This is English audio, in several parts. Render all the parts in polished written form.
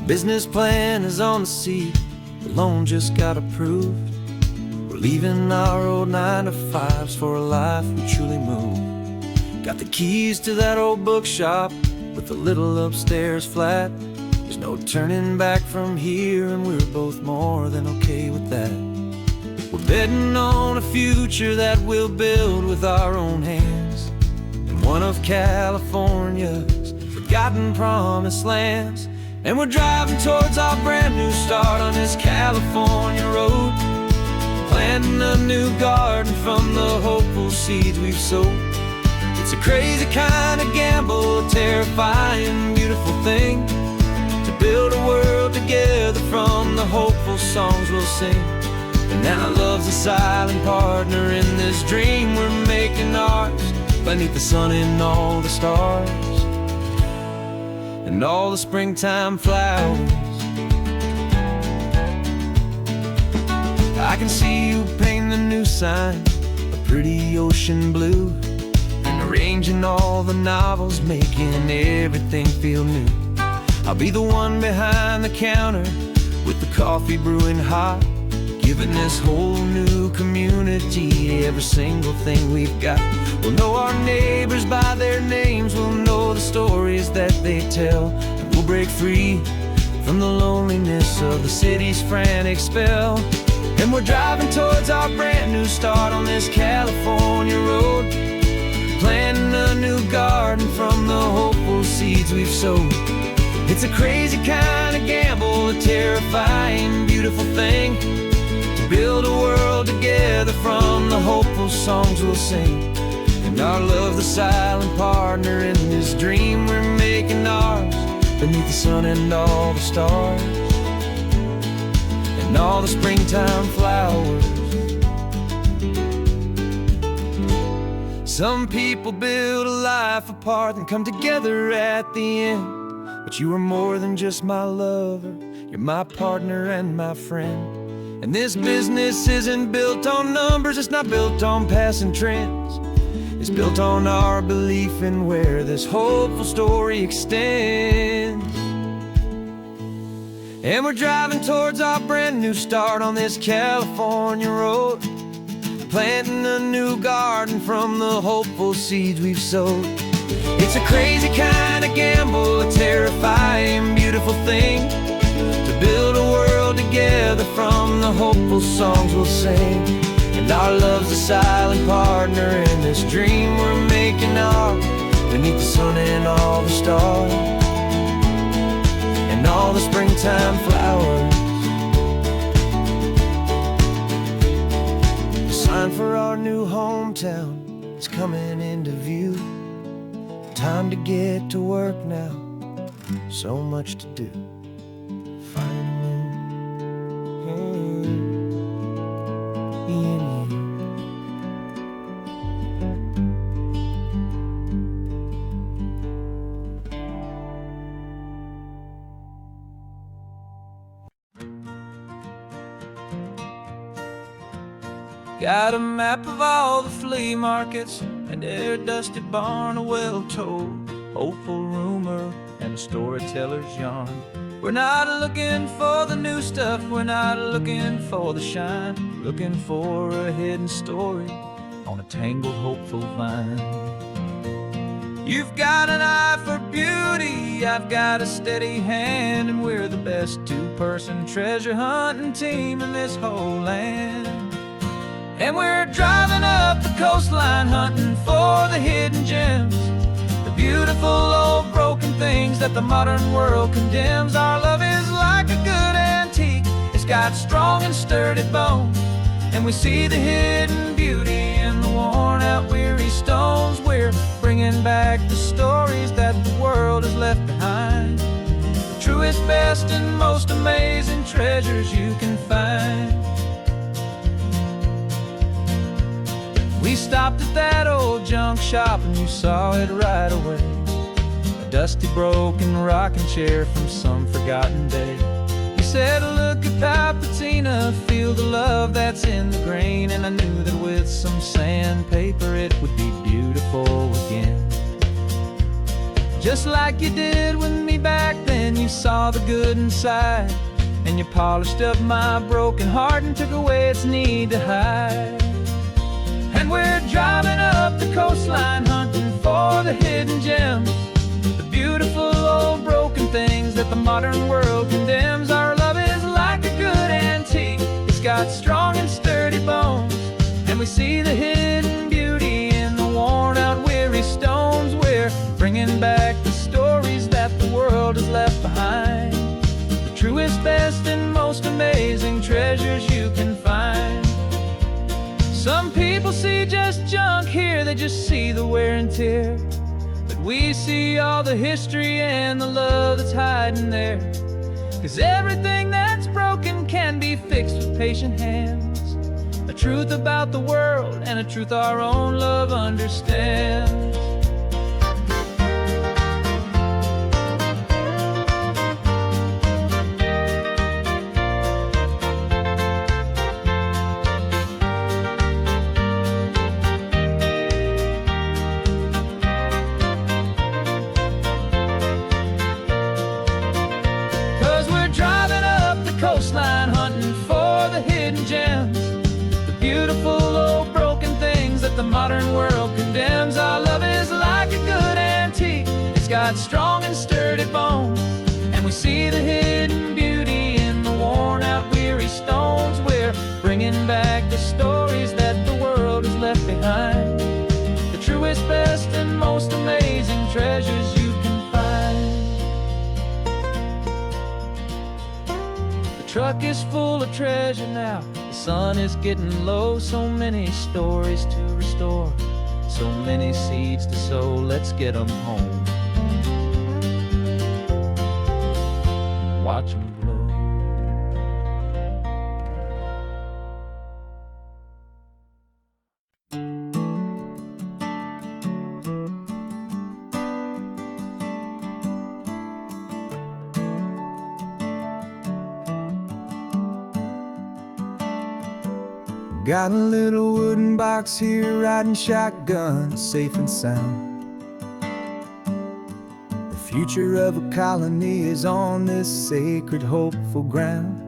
business plan is on the seat, the loan just got approved. We're leaving our old 9-to-5s for a life we truly move. Got the keys to that old bookshop with the little upstairs flat. There's no turning back from here, and we're both more than okay with that. We're betting on a future that we'll build with our own hands in one of California's forgotten promised lands. And we're driving towards our brand new start on this California road, planting a new garden from the hopeful seeds we've sowed. It's a crazy kind of gamble, a terrifying, beautiful thing, to build a world together from the hopeful songs we'll sing. And now love's a silent partner in this dream we're making ours, beneath the sun and all the stars and all the springtime flowers. I can see you painting the new sign a pretty ocean blue, and arranging all the novels, making everything feel new. I'll be the one behind the counter with the coffee brewing hot, giving this whole new community every single thing we've got. We'll know our neighbors by their names, we'll know the stories that they tell, and we'll break free from the loneliness of the city's frantic spell. And we're driving towards our brand new start on this California road, planting a new garden from the hopeful seeds we've sowed. It's a crazy kind of gamble, a terrifying, beautiful thing, to build a world together from the hopeful songs we'll sing. And our love's the silent partner in this dream we're making ours, beneath the sun and all the stars and all the springtime flowers. Some people build a life apart and come together at the end, but you are more than just my lover, you're my partner and my friend. And this business isn't built on numbers, it's not built on passing trends. It's built on our belief in where this hopeful story extends. And we're driving towards our brand new start on this California road, planting a new garden from the hopeful seeds we've sowed. It's a crazy kind of gamble, a terrifying, beautiful thing, to build a world together from the hopeful songs we'll sing. And our love's a silent partner in this dream we're making ours, beneath the sun and all the stars and all the springtime flowers. The sign for our new hometown is coming into view. Time to get to work now, so much to do. Got a map of all the flea markets and their dusty barn, a well-told hopeful rumor and a storyteller's yarn. We're not looking for the new stuff, we're not looking for the shine, looking for a hidden story on a tangled hopeful vine. You've got an eye for beauty, I've got a steady hand, and we're the best two-person treasure hunting team in this whole land. And we're driving up the coastline hunting for the hidden gems, the beautiful old broken things that the modern world condemns. Our love is like a good antique, it's got strong and sturdy bones, and we see the hidden beauty in the worn out weary stones. We're bringing back the stories that the world has left behind, the truest, best, and most amazing treasures you can find. We stopped at that old junk shop and you saw it right away, a dusty broken rocking chair from some forgotten day. You said, look at Papatina, feel the love that's in the grain, and I knew that with some sandpaper it would be beautiful again. just like you did with me back then. You saw the good inside, and you polished up my broken heart and took away its need to hide. And we're driving up the coastline, hunting for the hidden gems, the beautiful old broken things that the modern world condemns. Our love is like a good antique, it's got strong and sturdy bones, and we see the hidden beauty in the worn out weary stones. We're bringing back the stories that the world has left behind, the truest, best, and most amazing treasures you can find. Some people see just junk here, they just see the wear and tear, but we see all the history and the love that's hiding there. 'Cause everything that's broken can be fixed with patient hands, a truth about the world and a truth our own love understands. Coastline, hunting for the hidden gems, the beautiful old broken things that the modern world condemns. Our love is like a good antique, it's got strong and sturdy bones, and we see the hidden beauty in the worn out weary stones. We're bringing back the stories that the world has left behind, the truest, best, and most amazing treasures you can find. The truck is full of treasure now, the sun is getting low. So many stories to restore, so many seeds to sow. Let's get them home, watch them blow. Got a little wooden box here, riding shotgun, safe and sound. The future of a colony is on this sacred, hopeful ground.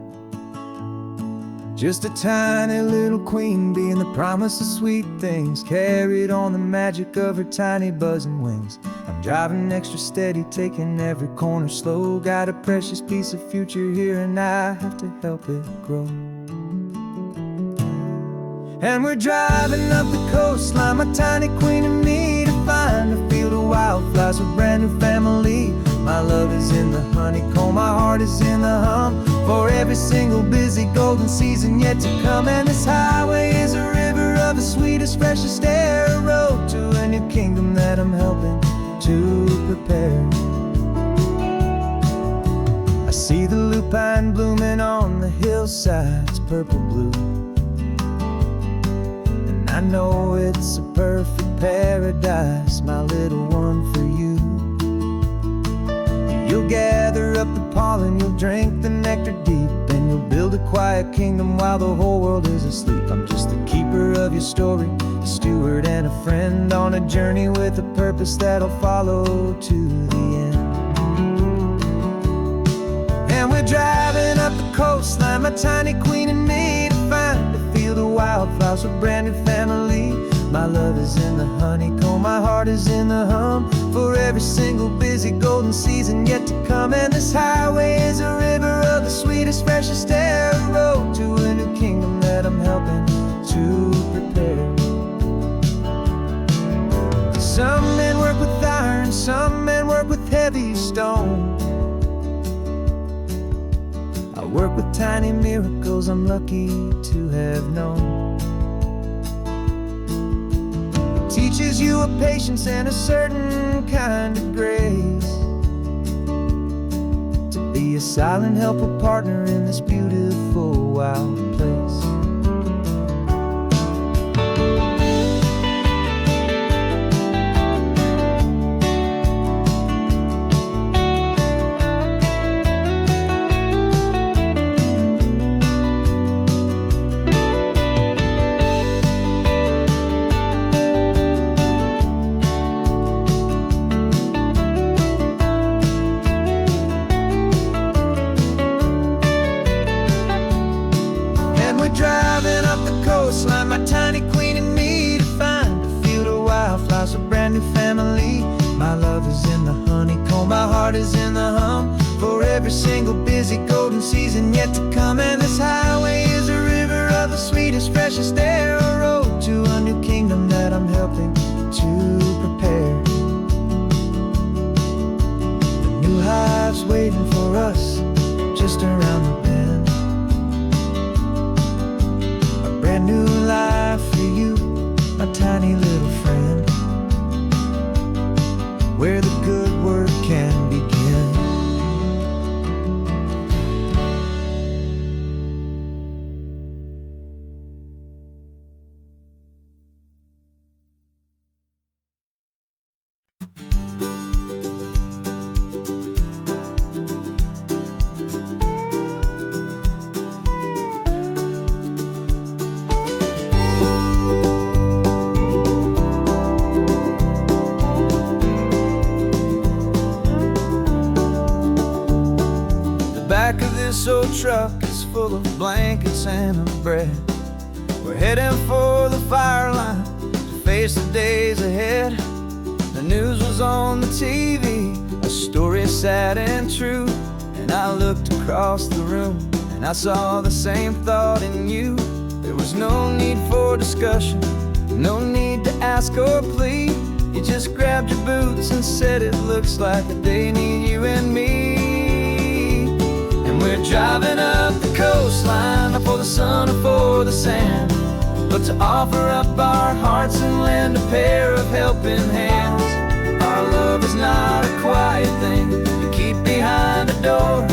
Just a tiny little queen bee and the promise of sweet things, carried on the magic of her tiny buzzing wings. I'm driving extra steady, taking every corner slow. Got a precious piece of future here and I have to help it grow. And we're driving up the coastline, my tiny queen and me, to find a field of wildflowers, a brand new family. My love is in the honeycomb, my heart is in the hum, for every single busy golden season yet to come. And this highway is a river of the sweetest, freshest air, a road to a new kingdom that I'm helping to prepare. I see the lupine blooming on the hillsides, purple blue, I know it's a perfect paradise, my little one, for you. You'll gather up the pollen, you'll drink the nectar deep, and you'll build a quiet kingdom while the whole world is asleep. I'm just the keeper of your story, a steward and a friend, on a journey with a purpose that'll follow to the end. And we're driving up the coastline, my tiny queen and me, to find a field of wildflowers, a brand new family. My love is in the honeycomb, my heart is in the hum, for every single busy golden season yet to come. And this highway is a river of the sweetest, freshest air, a road to a new kingdom that I'm helping to prepare. Some men work with iron, some men work with heavy stone. I work with tiny miracles I'm lucky to have known. It teaches you a patience and a certain kind of grace, to be a silent, helpful partner in this beautiful wild place. heart is in the hum for every single busy golden season yet to come. And this highway is a river of the sweetest, freshest air, a road to a new kingdom that I'm helping to prepare. The new hive's waiting for us just around the bend. A brand new life for you, my tiny little friend, where the good work can begin. This old truck is full of blankets and of bread. We're heading for the fire line to face the days ahead. The news was on the TV, a story sad and true. And I looked across the room and I saw the same thought in you. There was no need for discussion, no need to ask or plead. You just grabbed your boots and said it looks like the day need you and me. We're driving up the coastline, not for the sun or for the sand, but to offer up our hearts and lend a pair of helping hands. Our love is not a quiet thing you keep behind a door.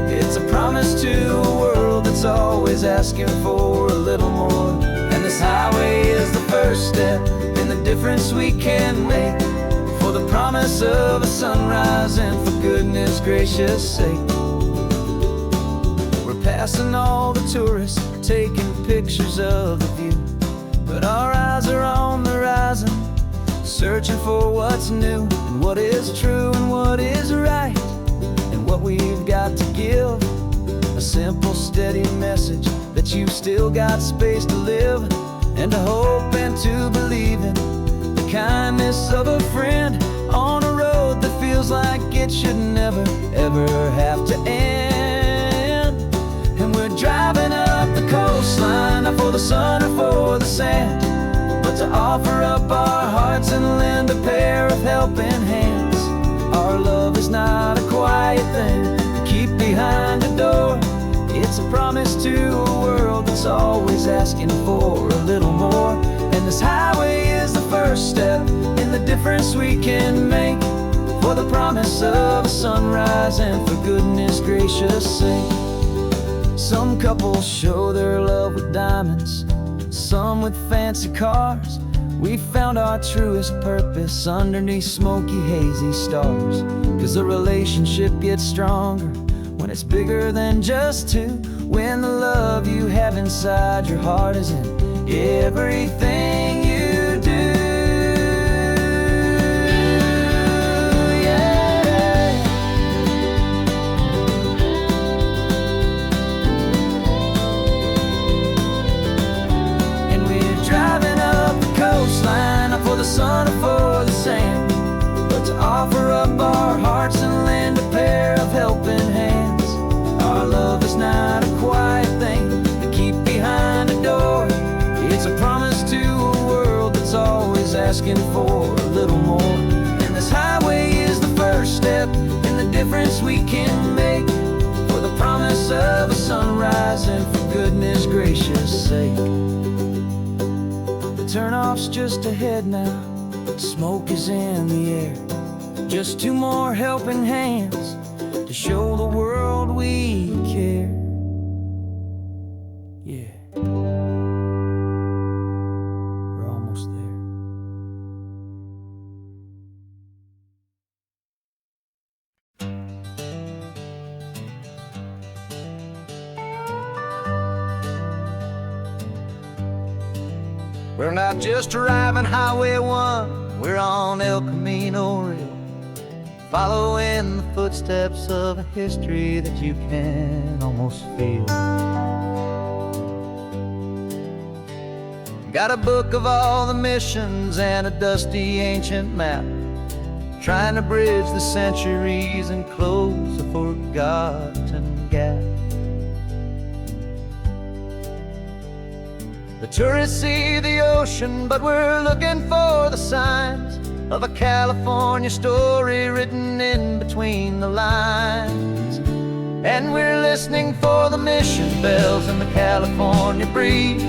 It's a promise to a world that's always asking for a little more. And this highway is the first step in the difference we can make, for the promise of a sunrise and for goodness gracious sake. Passing all the tourists, taking pictures of the view, but our eyes are on the horizon, searching for what's new and what is true and what is right, and what we've got to give. A simple, steady message that you've still got space to live, and to hope and to believe in the kindness of a friend on a road that feels like it should never, ever have to end. Driving up the coastline, not for the sun or for the sand, but to offer up our hearts and lend a pair of helping hands. Our love is not a quiet thing to keep behind a door. It's a promise to a world that's always asking for a little more. And this highway is the first step in the difference we can make, for the promise of a sunrise and for goodness gracious sake. Some couples show their love with diamonds, some with fancy cars. We found our truest purpose underneath smoky, hazy stars. 'Cause a relationship gets stronger when it's bigger than just two, when the love you have inside your heart is in everything you do. Not for the sun or for the sand, but to offer up our hearts and lend a pair of helping hands. Our love is not a quiet thing to keep behind a door. It's a promise to a world that's always asking for a little more. And this highway is the first step in the difference we can make, for the promise of a sunrise and for goodness gracious sake. Turnoff's just ahead now, smoke is in the air. Just two more helping hands to show the world we care. Yeah, we're almost there. We're not just driving Highway 1, we're on El Camino Real, following the footsteps of a history that you can almost feel. Got a book of all the missions and a dusty ancient map, trying to bridge the centuries and close a forgotten gap. The tourists see the ocean, but we're looking for the signs of a California story written in between the lines. And we're listening for the mission bells in the California breeze,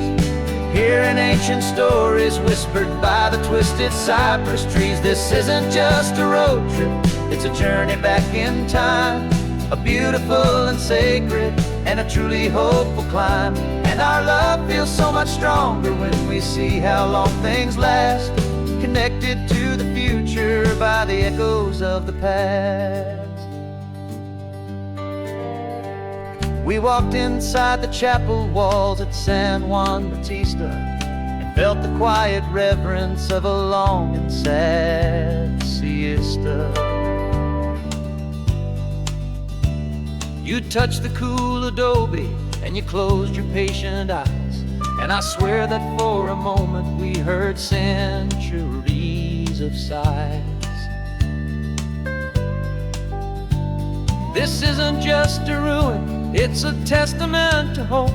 hearing ancient stories whispered by the twisted cypress trees. This isn't just a road trip, it's a journey back in time, a beautiful and sacred and a truly hopeful climb. And our love feels so much stronger when we see how long things last, connected to the future by the echoes of the past. We walked inside the chapel walls at San Juan Bautista and felt the quiet reverence of a long and sad siesta. You touched the cool adobe and you closed your patient eyes, and I swear that for a moment we heard centuries of sighs. This isn't just a ruin, it's a testament to hope,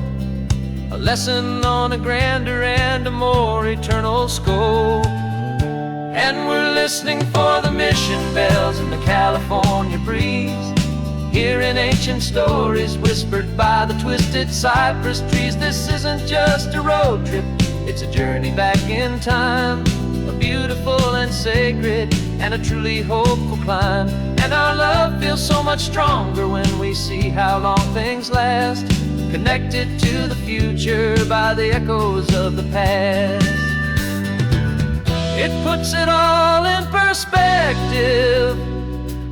a lesson on a grander and a more eternal scope. And we're listening for the mission bells in the California breeze, hearing ancient stories whispered by the twisted cypress trees. This isn't just a road trip, it's a journey back in time, a beautiful and sacred and a truly hopeful climb. And our love feels so much stronger when we see how long things last, connected to the future by the echoes of the past. It puts it all in perspective,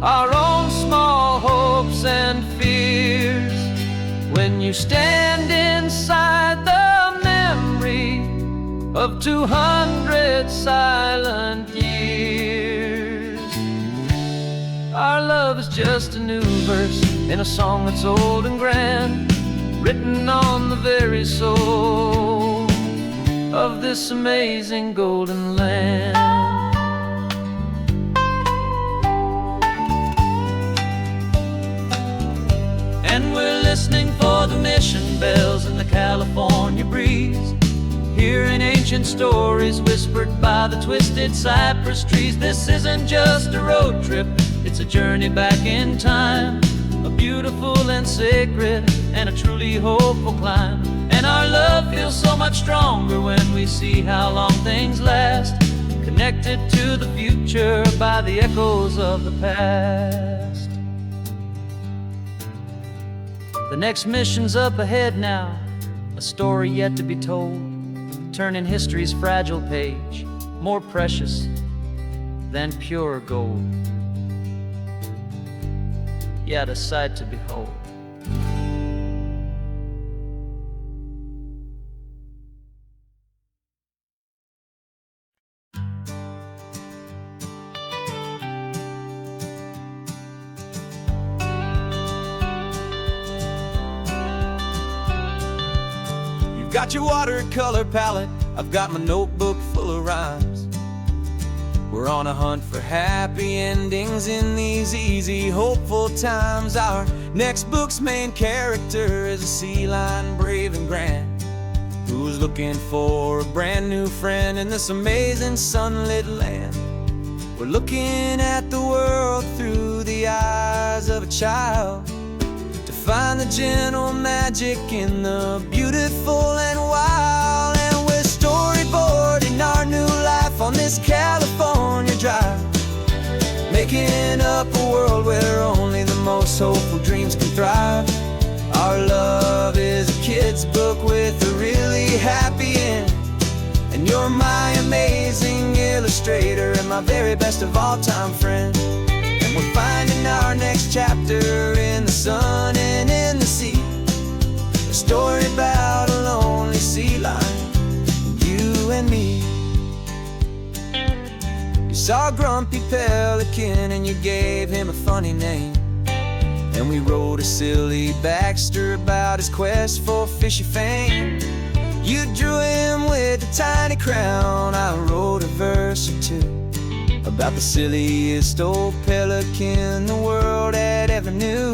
our own small hopes and fears, when you stand inside the memory of 200 silent years. Our love is just a new verse in a song that's old and grand, written on the very soul of this amazing golden land. And we're listening for the mission bells in the California breeze, hearing ancient stories whispered by the twisted cypress trees. This isn't just a road trip, it's a journey back in time, a beautiful and sacred and a truly hopeful climb. And our love feels so much stronger when we see how long things last, connected to the future by the echoes of the past. The next mission's up ahead now, a story yet to be told, turning history's fragile page more precious than pure gold. Yet a sight to behold. You've got your watercolor palette, I've got my notebook full of rhymes. We're on a hunt for happy endings in these easy, hopeful times. Our next book's main character is a sea lion, brave and grand, who's looking for a brand new friend in this amazing sunlit land. We're looking at the world through the eyes of a child, to find the gentle magic in the beautiful and wild. And we're storyboarding our new life on this California drive, making up a world where only the most hopeful dreams can thrive. Our love is a kid's book with a really happy end, and you're my amazing illustrator and my very best of all time friend. And we're finding our next chapter in the sun and in the sea, a story about a lonely sea lion, you and me. You saw a grumpy pelican and you gave him a funny name, and we wrote a silly Baxter about his quest for fishy fame. You drew him with a tiny crown, I wrote a verse or two about the silliest old pelican the world had ever knew.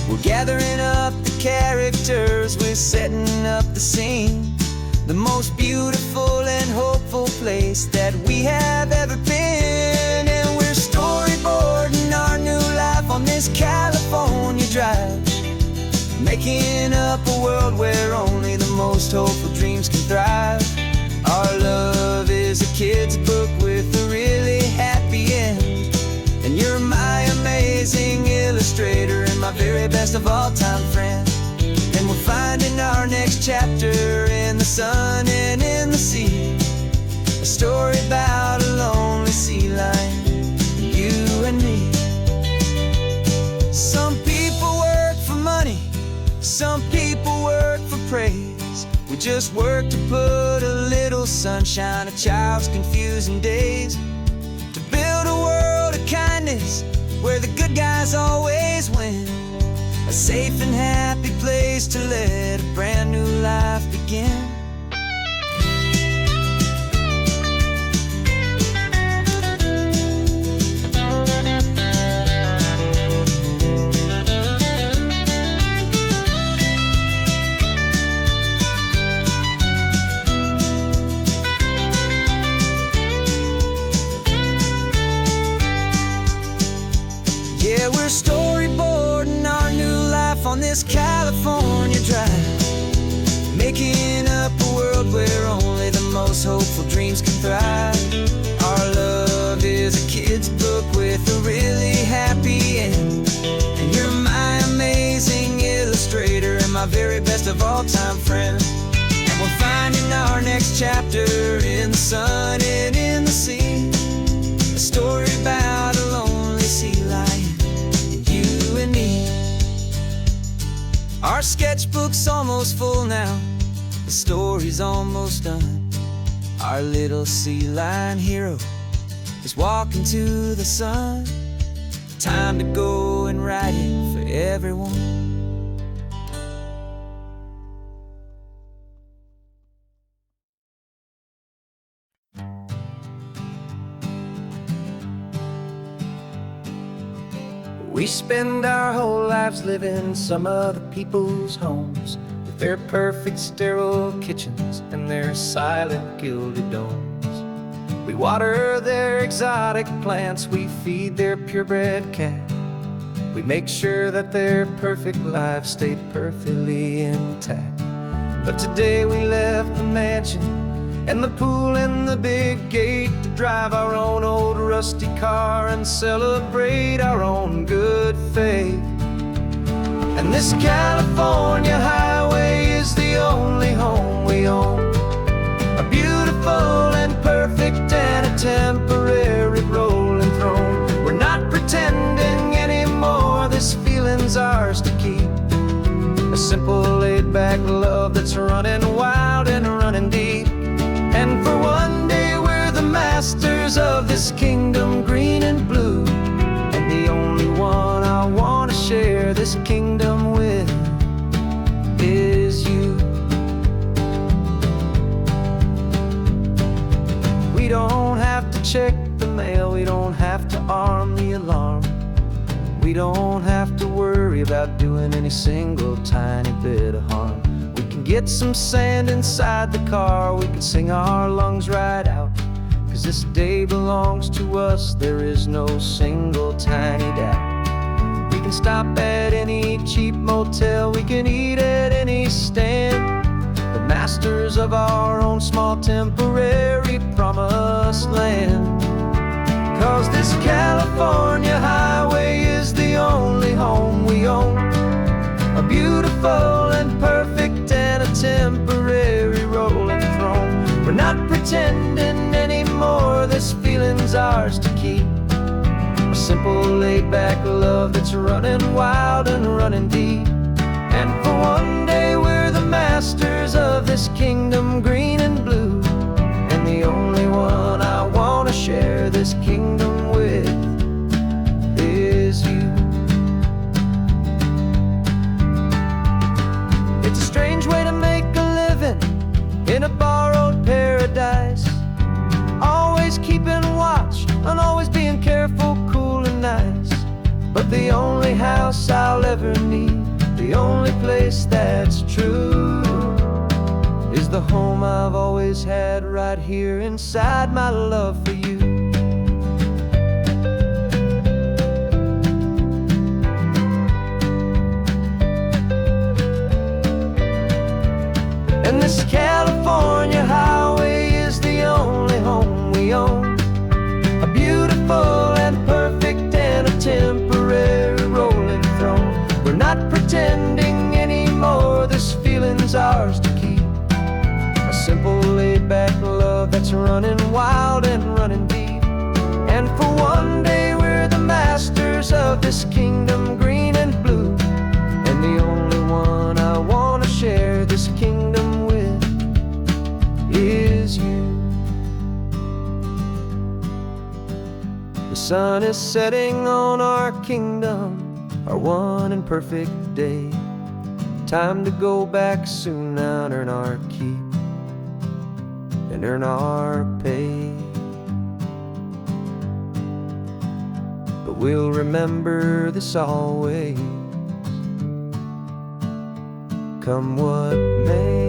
We're gathering up the characters, we're setting up the scene, the most beautiful and hopeful place that we have ever been. And we're storyboarding our new life on this California drive, making up a world where only the most hopeful dreams can thrive. Our love is a kid's book with a really happy end, and you're my amazing illustrator and my very best of all time friend. And we're finding our next chapter in the sun and in the sea, a story about a lonely sea lion, you and me. Some people work for money, some people work for praise. We just work to put a little sunshine in a child's confusing days, to build a world of kindness where the good guys always win, a safe and happy place to let a brand new life begin. Yeah, we're storyboarding our new life on this California drive, making up a world where only the most hopeful dreams can thrive. Our love is a kid's book with a really happy end, and you're my amazing illustrator and my very best of all time friend. And we're finding our next chapter in the sun and in the sea, a story about a lonely sea lion, you and me. Our sketchbook's almost full now, the story's almost done. Our little sea lion hero is walking to the sun. Time to go and write it for everyone. We spend our whole lives living some other people's homes, with their perfect sterile kitchens and their silent gilded domes. We water their exotic plants, we feed their purebred cat. We make sure that their perfect lives stay perfectly intact. But today we left the mansion and the pool and the big gate to drive our own old rusty car and celebrate our own good faith. And this California highway is the only home we own, a beautiful and perfect and a temporary rolling throne. We're not pretending anymore, this feeling's ours to keep, a simple laid-back love that's running wild and running deep. And for one day we're the masters of this kingdom green and blue, and the only one I want to share this kingdom with is you. We don't have to check the mail, we don't have to arm the alarm, we don't have to worry about doing any single tiny bit of harm. We can get some sand inside the car, we can sing our lungs right out, 'cause this day belongs to us, there is no single tiny doubt. We can stop at any cheap motel, we can eat at any stand, the masters of our own small temporary promised land. 'Cause this California highway is the only home we own, a beautiful and perfect and a temporary rolling throne. We're not pretending anymore, this feeling's ours to keep, a simple laid-back love that's running wild and running deep. And for one day we're the masters of this kingdom green and blue, and the only one I want to share this kingdom with is you. It's a strange way to make a living in a borrowed paradise, always keeping watch on always being careful, cool and nice. But the only house I'll ever need, the only place that's true, is the home I've always had right here inside my love for you. And this California highway is the only home we own, a beautiful and perfect and a temporary rolling throne. We're not pretending anymore, this feeling's ours to keep. A simple laid-back love that's running wild and running deep. And for one day we're the masters of this kingdom, green and blue. And the only one I want to share this kingdom with is you. The sun is setting on our kingdom, our one and perfect day. Time to go back soon now and earn our keep and earn our pay. But we'll remember this always, come what may.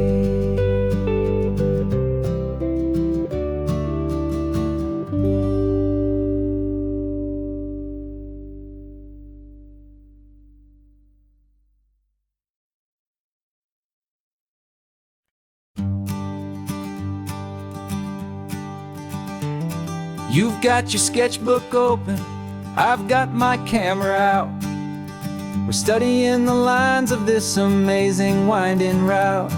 You've got your sketchbook open, I've got my camera out. We're studying the lines of this amazing winding route.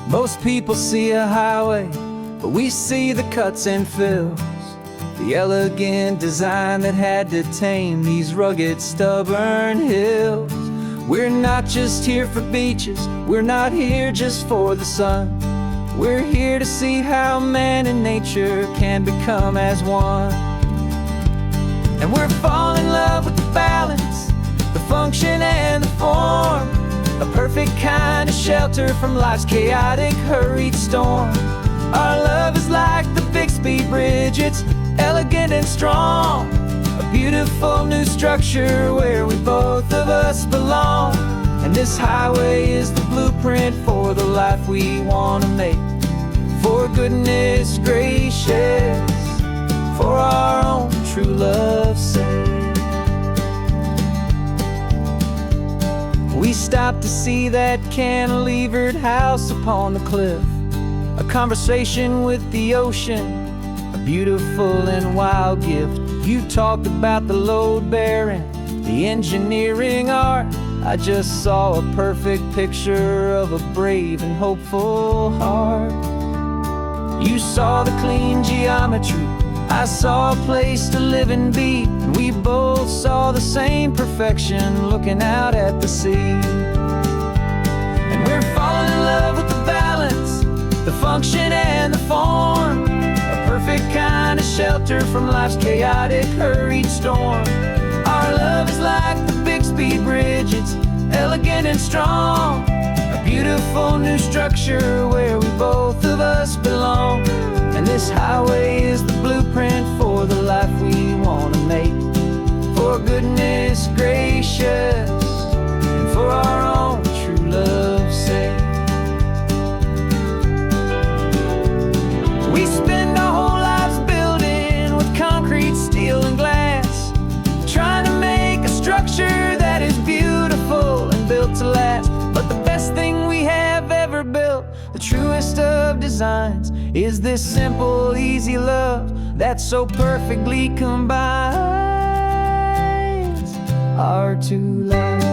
Most people see a highway, but we see the cuts and fills, the elegant design that had to tame these rugged, stubborn hills. We're not just here for beaches, we're not here just for the sun. We're here to see how man and nature can become as one. And we're falling in love with the balance, the function and the form, a perfect kind of shelter from life's chaotic, hurried storm. Our love is like the Bixby Bridge, it's elegant and strong, a beautiful new structure where we both of us belong. And this highway is the blueprint for the life we want to make. For goodness gracious, for our own true love's sake. We stopped to see that cantilevered house upon the cliff, a conversation with the ocean, a beautiful and wild gift. You talked about the load bearing, the engineering art. I just saw a perfect picture of a brave and hopeful heart. You saw the clean geometry, I saw a place to live and be, and we both saw the same perfection looking out at the sea. And we're falling in love with the balance, the function and the form, a perfect kind of shelter from life's chaotic, hurried storm. Our love is like the Bixby Bridge, it's elegant and strong, a beautiful new structure where we both of us belong. And this highway is the blueprint for the life we want to make. For goodness gracious, and for our own true love's sake. We spend our whole lives building with concrete, steel and glass, trying to make a structure that is beautiful and built to last. But the best thing we have ever built, the truest of designs, is this simple, easy love that so perfectly combines our two lives.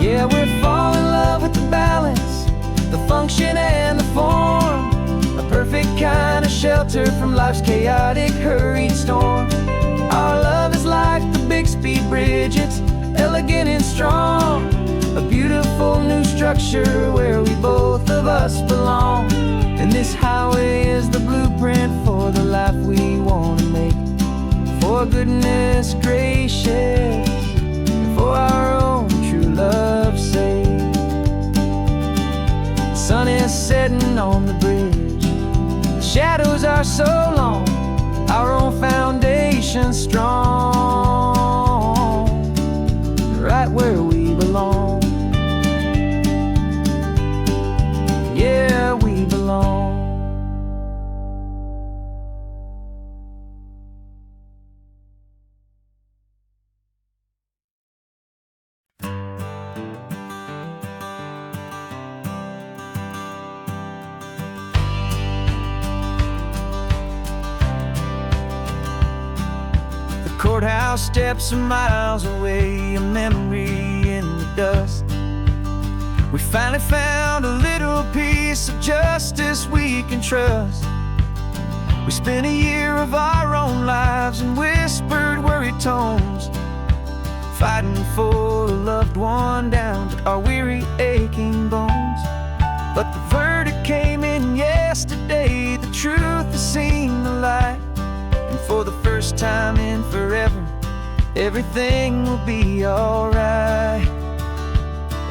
Yeah, we're falling in love with the balance, the function and the form, a perfect kind of shelter from life's chaotic, hurried storm. Our love is like the Bixby Bridge, it's elegant and strong, a beautiful new structure where we both of us belong. And this highway is the blueprint for the life we want to make. For goodness gracious, and for our own true love's sake. The sun is setting on the bridge, the shadows are so long, our own foundation strong, right where we belong. Yeah, we belong. The courthouse steps are miles away, a memory in the dust. We finally found a little piece of justice we can trust. We spent a year of our own lives in whispered, worried tones, fighting for a loved one down to our weary, aching bones. But the verdict came in yesterday, the truth has seen the light. And for the first time in forever, everything will be alright.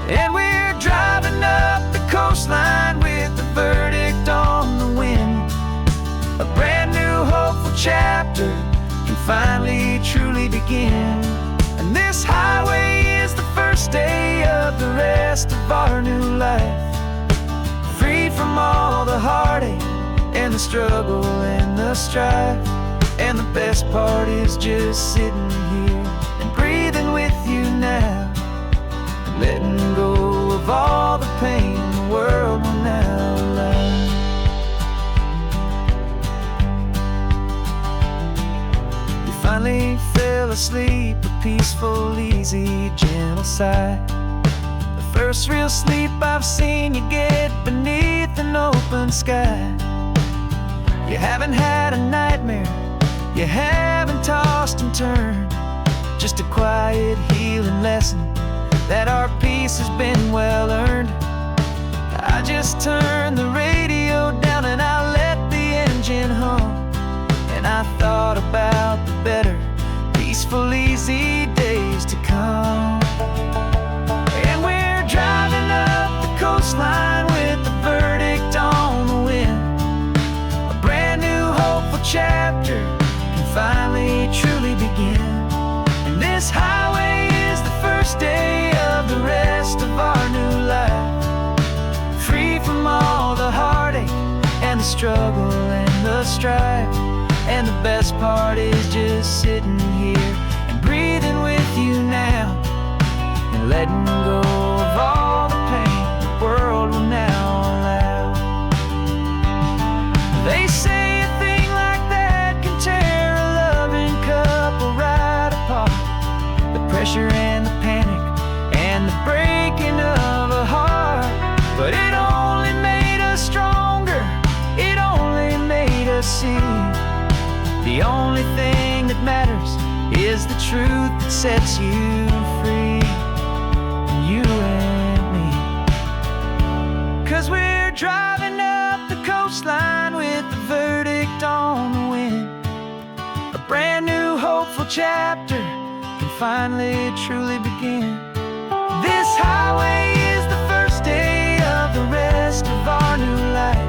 And we're driving up the coastline with the verdict on the wind. A brand new hopeful chapter can finally truly begin. And this highway is the first day of the rest of our new life, free from all the heartache and the struggle and the strife. And the best part is just sitting here and breathing with you now, letting go of all the pain the world will now allow. We finally fell asleep, a peaceful, easy, gentle sigh. The first real sleep I've seen you get beneath an open sky. You haven't had a nightmare, you haven't tossed and turned, just a quiet healing lesson that our peace has been well earned. I just turned the radio down and I let the engine hum, and I thought about the better, peaceful, easy days to come. And we're driving up the coastline with the verdict on the wind. A brand new hopeful chapter can finally truly begin. And this highway is the first day of the rest of our new life, free from all the heartache and the struggle and the strife. And the best part is just sitting here and breathing with you now, and letting go of all the pain the world will now allow. They say a thing like that can tear a loving couple right apart. The pressure and the panic and the breaking of a heart. But it only made us stronger, it only made us see the only thing that matters is the truth that sets you free, you and me. 'Cause we're driving up the coastline with the verdict on the wind. A brand new hopeful chapter can finally truly begin. This highway is the first day of the rest of our new life,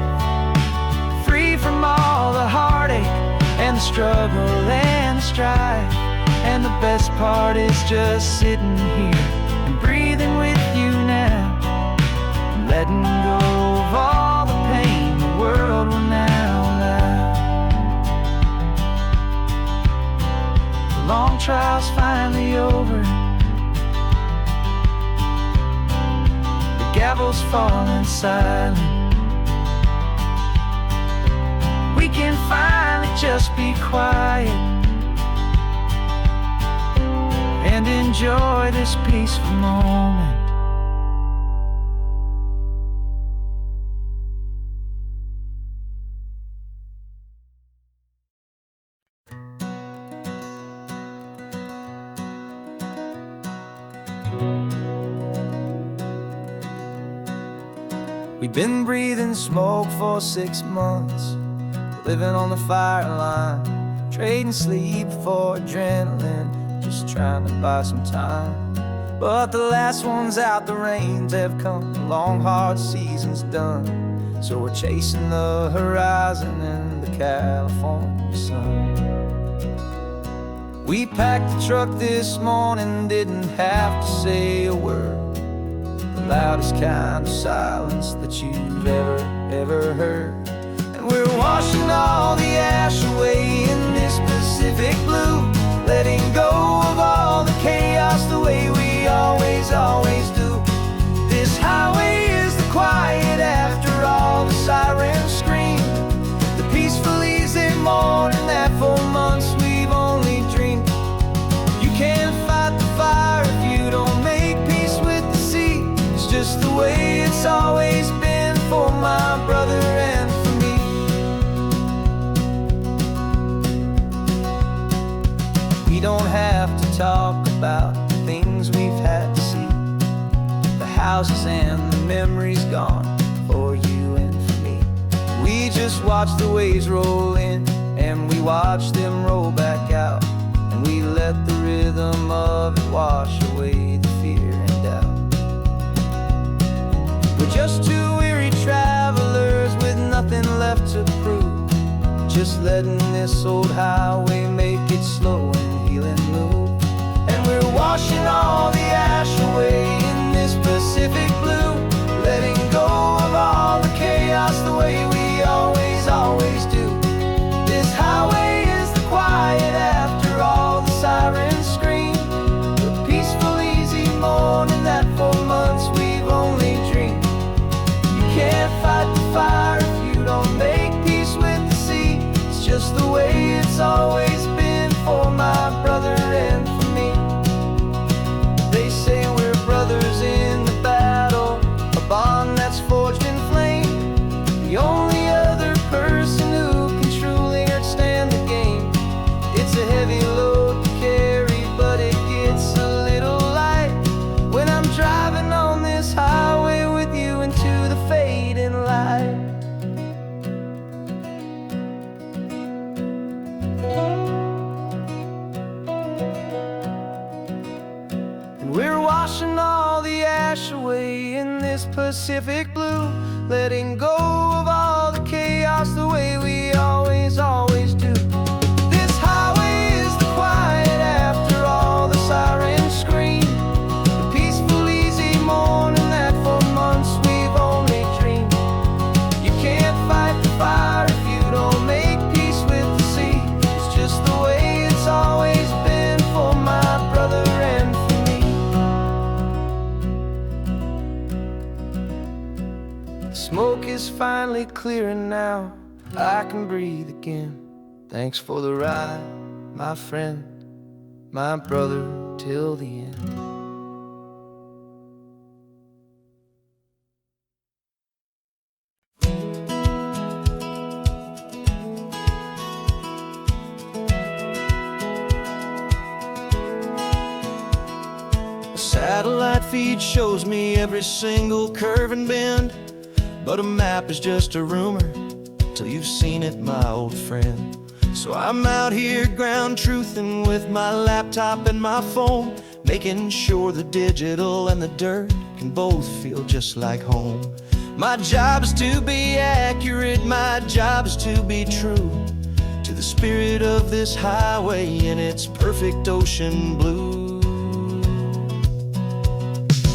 free from all the heartache and the struggle and the strife. And the best part is just sitting here and breathing with you now, and letting go of all the pain the world will now allow. The long trial's finally over, the gavel's falling silent. We can finally just be quiet and enjoy this peaceful moment. We've been breathing smoke for 6 months, living on the fire line, trading sleep for adrenaline, just trying to buy some time. But the last one's out, the rains have come, the long hard season's done. So we're chasing the horizon in the California sun. We packed the truck this morning, didn't have to say a word. The loudest kind of silence that you've ever heard. And we're washing all the ash away in this Pacific blue, letting go of all the chaos the way we always do. This highway is the quiet after all the sirens scream, the peaceful easy morning that for months we've only dreamed. You can't fight the fire if you don't make peace with the sea. It's just the way it's always been for my brother and for me. We don't have to talk about the things we've had to see, the houses and the memories gone for you and for me. We just watch the waves roll in and we watch them roll back out, and we let the rhythm of it wash away the fear and doubt. We're just two weary travelers with nothing left to prove, just letting this old highway make it slow and healing move. And we're washing all the ash away in this Pacific blue, letting go of all the chaos the way we always do. This highway is the quiet after all the sirens scream, the peaceful easy morning that for months we've only dreamed. You can't fight the fire if you don't make peace with the sea. It's just the way it's always been for my brother and for me. They say we're brothers in the battle, a bond that's forged in flame. The only other person who can truly understand the game. It's a heavy load to carry, but it gets a little light when I'm driving on this highway with you into the fading light. And we're washing all the ash away in this Pacific blue, letting go of all the chaos the way we always do. This highway is the quiet after all the sirens scream, the peaceful easy morning that for months we've only dreamed. You can't fight the fire if you don't make peace with the sea. It's just the way it's always been for my brother and for me. The smoke is finally clearing now, I can breathe again. Thanks for the ride, my friend, my brother, till the end. A satellite feed shows me every single curve and bend, but a map is just a rumor till you've seen it, my old friend. So I'm out here ground truthing with my laptop and my phone, making sure the digital and the dirt can both feel just like home. My job is to be accurate, my job is to be true to the spirit of this highway in its perfect ocean blue.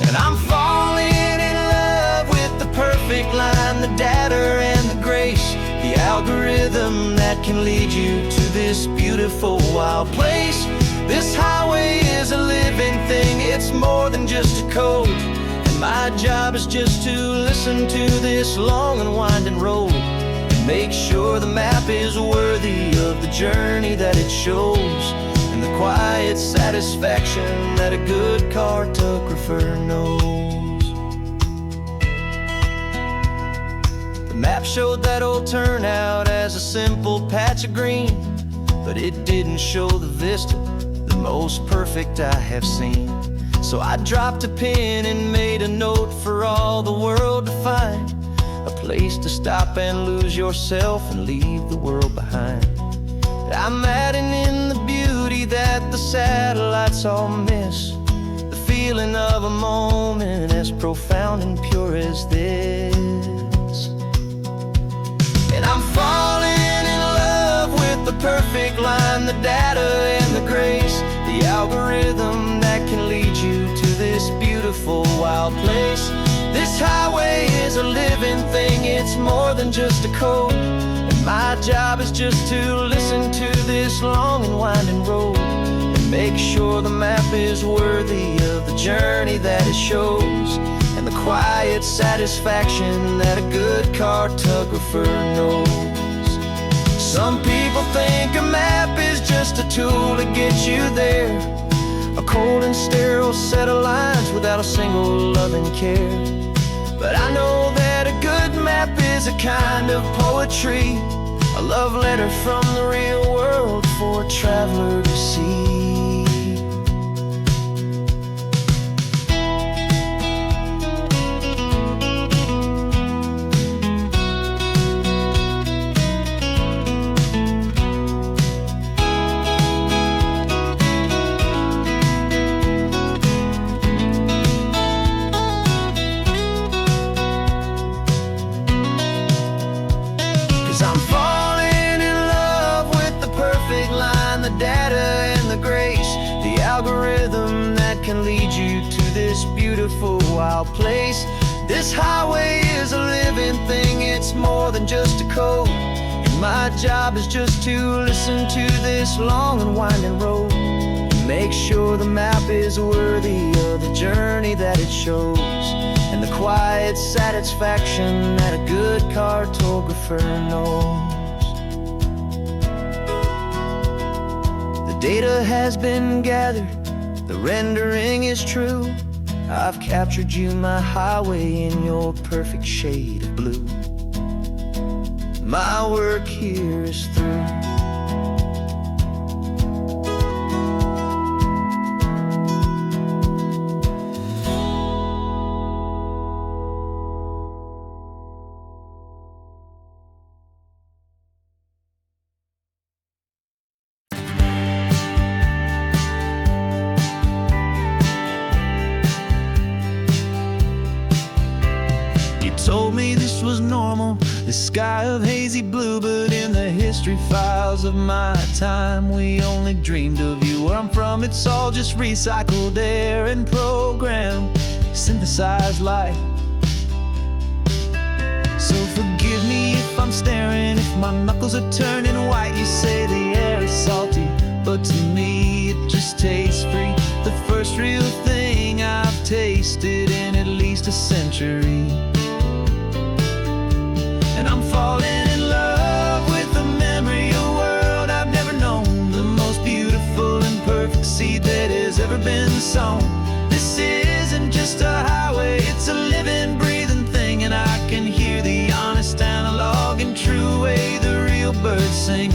And I'm falling in love with the perfect line, the data and the grace, the algorithm that can lead you to this beautiful wild place. This highway is a living thing, it's more than just a code. And my job is just to listen to this long and winding road and make sure the map is worthy of the journey that it shows, and the quiet satisfaction that a good cartographer knows. The map showed that old turnout as a simple patch of green, but it didn't show the vista, the most perfect I have seen. So I dropped a pin and made a note for all the world to find. place to stop and lose yourself and leave the world behind. I'm adding in the beauty that the satellites all miss, the feeling of a moment as profound and pure as this. And I'm falling in love with the perfect line, the data and the grace, the algorithm that can lead you to this beautiful wild place. This highway is a living thing, it's more than just a code. And my job is just to listen to this long and winding road and make sure the map is worthy of the journey that it shows, and the quiet satisfaction that a good cartographer knows. Some people think a map is just a tool to get you there, a cold and sterile set of lines without a single loving care. But I know that a good map is a kind of poetry, a love letter from the real world for a traveler to see. 'Cause I'm falling in love with the perfect line, the data and the grace, the algorithm that can lead you to this beautiful wild place. This highway is a living thing, it's more than just a code. And my job is just to listen to this long and winding road and make sure the map is worthy of the journey that it shows, and the quiet satisfaction that a good cartographer knows. The data has been gathered, the rendering is true. I've captured you, my highway, in your perfect shade of blue. My work here is through. Told me this was normal, this sky of hazy blue, but in the history files of my time, we only dreamed of you. Where I'm from, it's all just recycled air and programmed, synthesized light. So forgive me if I'm staring, if my knuckles are turning white. You say the air is salty, but to me it just tastes free. The first real thing I've tasted in at least a century. And I'm falling in love with the memory of a world I've never known, the most beautiful and perfect seed that has ever been sown. This isn't just a highway, it's a living, breathing thing, and I can hear the honest, analog, and true way the real birds sing.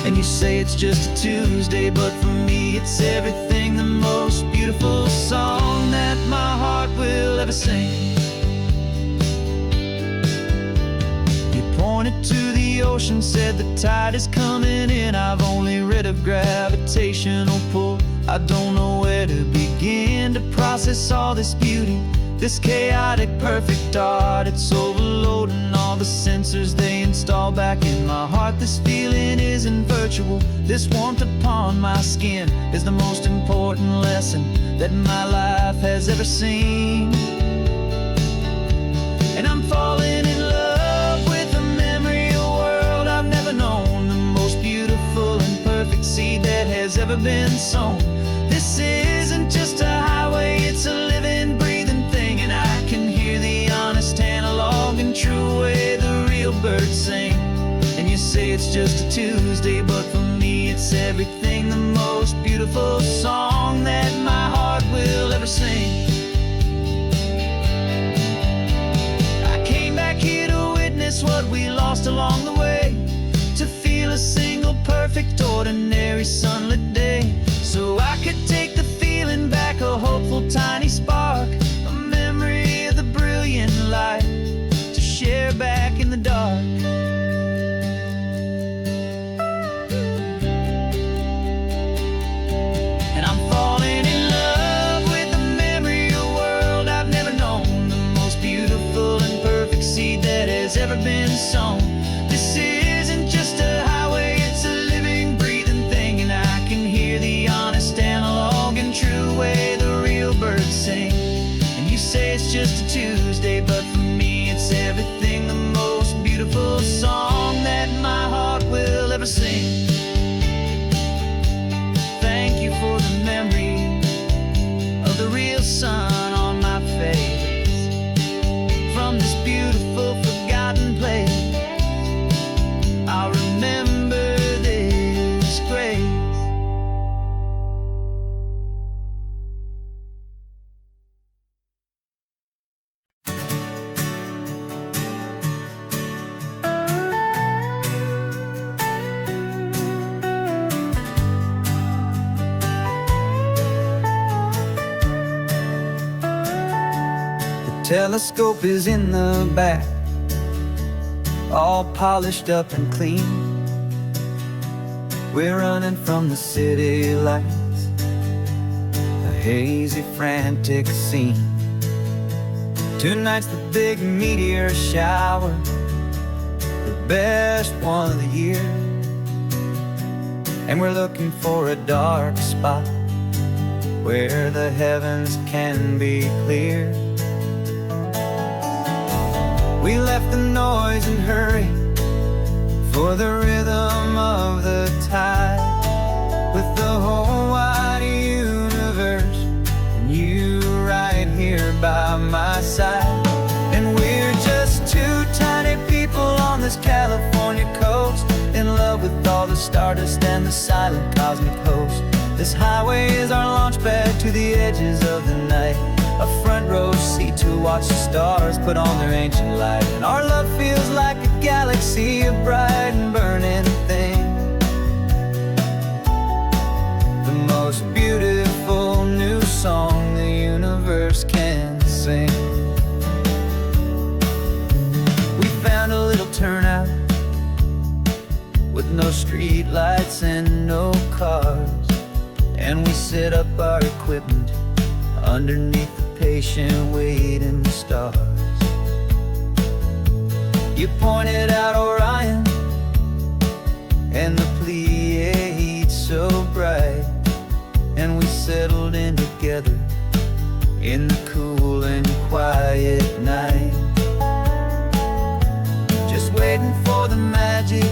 And you say it's just a Tuesday, but for me it's everything, the most beautiful song that my heart will ever sing. Pointed to the ocean, said the tide is coming in. I've only read of gravitational pull, I don't know where to begin to process all this beauty, this chaotic perfect art. It's overloading all the sensors they install back in my heart. This feeling isn't virtual, this warmth upon my skin is the most important lesson that my life has ever seen. And I'm falling in love known, the most beautiful and perfect seed that has ever been sown. This isn't just a highway, it's a living, breathing thing, and I can hear the honest, analog, and true way the real birds sing. And you say it's just a Tuesday, but for me it's everything, the most beautiful song that my heart will ever sing. I came back here to witness what we lost along the way, to feel a single perfect ordinary sunlit day, so I could take the feeling back, a hopeful tiny spark, a memory of the brilliant light, to share back in the ever been sown. This isn't just a highway, it's a living, breathing thing. And I can hear the honest, analog, and true way the real birds sing. And you say it's just a Tuesday, but for me it's everything. The most beautiful song that my heart will ever sing. Thank you for the memory of the real sun on my face. From this beautiful forgotten place, I'll remember this grace. Telescope is in the back, all polished up and clean. We're running from the city lights, a hazy, frantic scene. Tonight's the big meteor shower, the best one of the year. And we're looking for a dark spot where the heavens can be clear. We left the noise and hurry for the rhythm of the tide, with the whole wide universe and you right here by my side. And we're just two tiny people on this California coast, in love with all the stardust and the silent cosmic host. This highway is our launch pad to the edges of the night, a front row seat to watch the stars put on their ancient light. And our love feels like a galaxy, a bright and burning thing, the most beautiful new song the universe can sing. We found a little turnout with no street lights and no cars, and we set up our equipment underneath the patient waiting stars. You pointed out Orion and the Pleiades so bright, and we settled in together in the cool and quiet night, just waiting for the magic,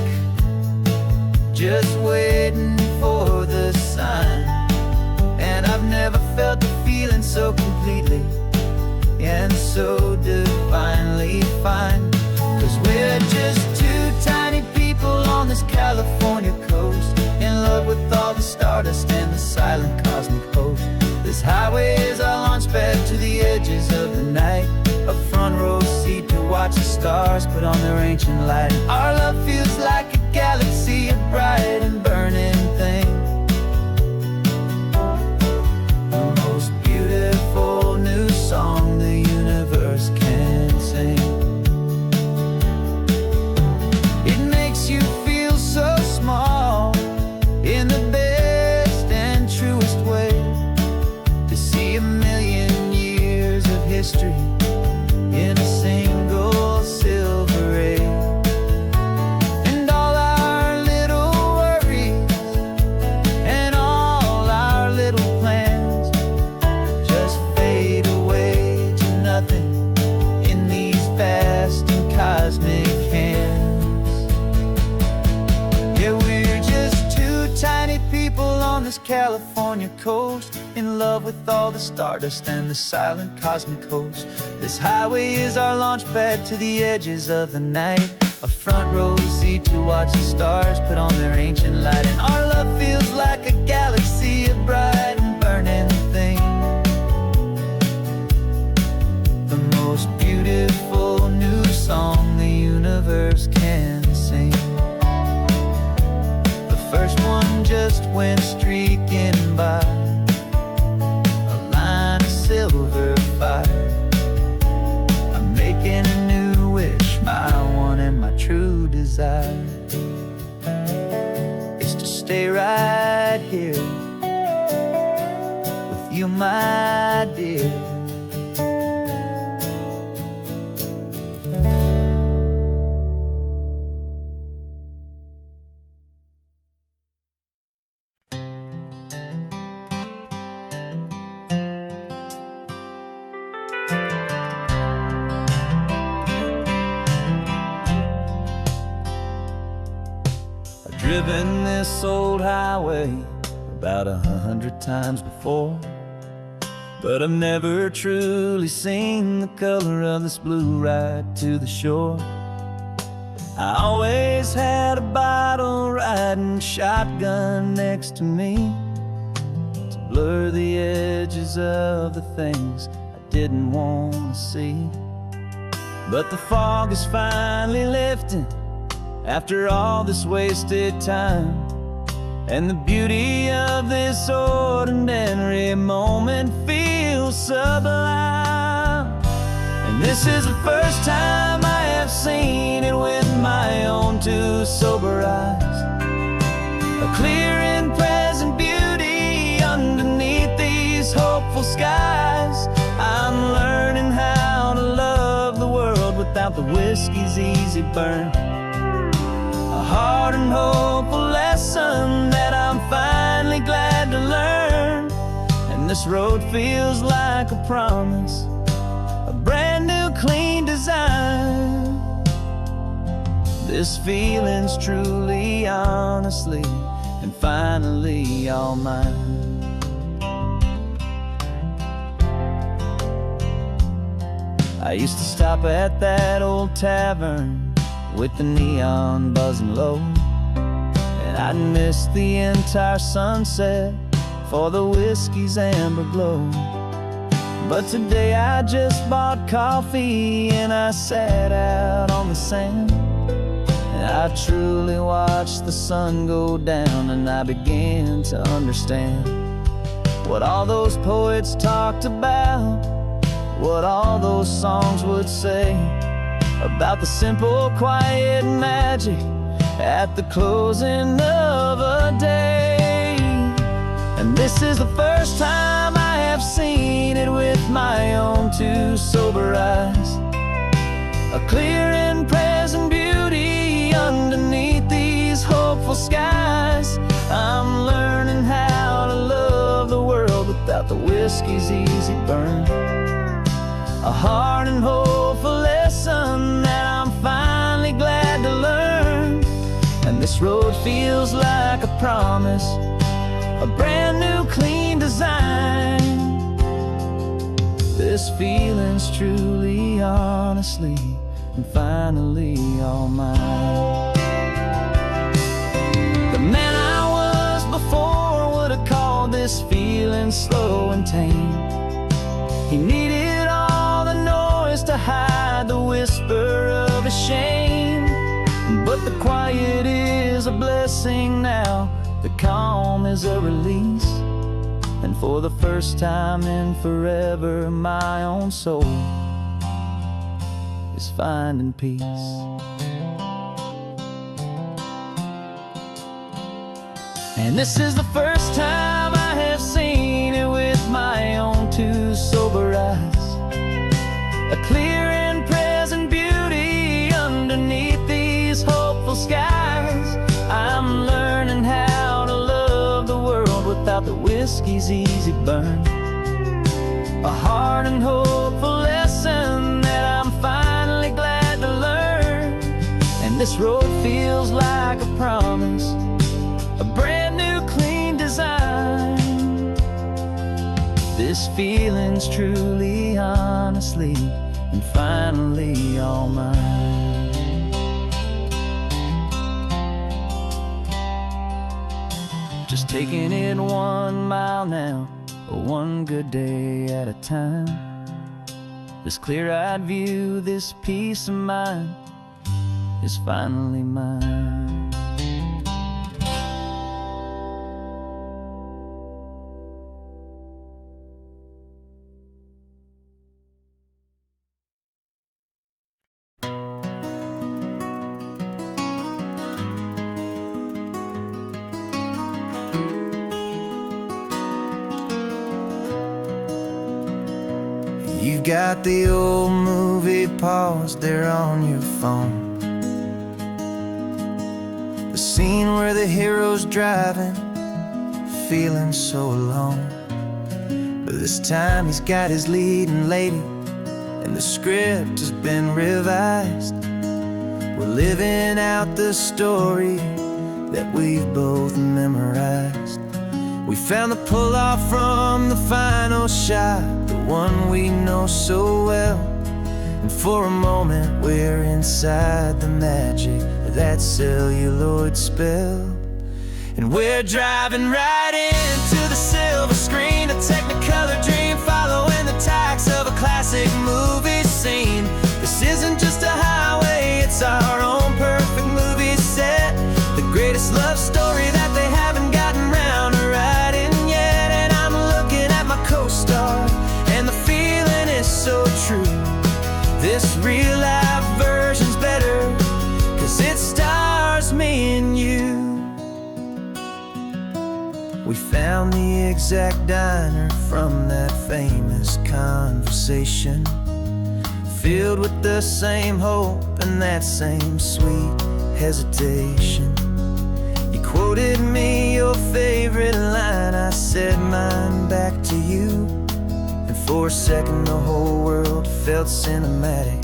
just waiting for the sign. And I've never felt the feeling so completely and so divinely fine. 'Cause we're just two tiny people on this California coast, in love with all the stardust and the silent cosmic host. This highway is our launch pad to the edges of the night, a front row seat to watch the stars put on their ancient light. And our love feels like a galaxy, a bright and burning thing, new song the universe can sing. It makes you feel so small in the best and truest way, to see a million years of history in a single silver ray. And all our little worries and all our little plans just fade away to nothing in these vast and cosmic hands. Yeah, we're just two tiny people on this California coast, in love with all the stardust and the silent cosmic host. This highway is our launch pad to the edges of the night, a front row seat to watch the stars put on their ancient light. And our love feels like a galaxy, a bright and burning thing, the most beautiful new song the universe can sing. The first one just went streaking by, a line of silver fire. I'm making a new wish, my one and my true desire is to stay right here with you, my dear. driven this old highway about 100 times before, but I've never truly seen the color of this blue right to the shore. I always had a bottle riding shotgun next to me to blur the edges of the things I didn't want to see. But the fog is finally lifting after all this wasted time, and the beauty of this ordinary moment feels sublime. And this is the first time I have seen it with my own two sober eyes. A clear and present beauty underneath these hopeful skies. I'm learning how to love the world without the whiskey's easy burn. A hard and hopeful lesson that I'm finally glad to learn. And this road feels like a promise, a brand new clean design. This feeling's truly, honestly, and finally all mine. I used to stop at that old tavern with the neon buzzing low, and I'd miss the entire sunset for the whiskey's amber glow. But today I just bought coffee and I sat out on the sand, and I truly watched the sun go down, and I began to understand what all those poets talked about, what all those songs would say about the simple, quiet magic at the closing of a day. And this is the first time I have seen it with my own two sober eyes. A clear and present beauty underneath these hopeful skies. I'm learning how to love the world without the whiskey's easy burn. A hard and hopeful lesson that I'm finally glad to learn. And this road feels like a promise, a brand new clean design. This feeling's truly, honestly, and finally all mine. The man I was before would have called this feeling slow and tame. He needed all the noise to hide the whisper of his shame. But the quiet is a blessing now, the calm is a release. And for the first time in forever, my own soul is finding peace. And this is the first time I have seen it with my own two sober eyes. A clear and present beauty underneath these hopeful skies. I'm learning how to love the world without the whiskey's easy burn. A hard and hopeful lesson that I'm finally glad to learn. And this road feels like a promise, a brand new clean design. This feeling's truly, honestly, and finally all mine. Just taking it 1 mile now, one good day at a time. This clear-eyed view, this peace of mind is finally mine. You got the old movie paused there on your phone, the scene where the hero's driving, feeling so alone. But this time he's got his leading lady, and the script has been revised. We're living out the story that we've both memorized. We found the pull-off from the final shot, the one we know so well. And for a moment we're inside the magic of that celluloid spell. And we're driving right into the silver screen, a Technicolor dream, following the tacks of a classic movie scene. This isn't just a highway, it's our own perfect movie set, the greatest love story that they haven't gotten round to writing yet. And I'm looking at my co-star, and the feeling is so true. This real-life version's better, 'cause it stars me and you. We found the exact diner from that famous conversation, filled with the same hope and that same sweet hesitation. You quoted me your favorite line, I said mine back to you. And for a second the whole world felt cinematic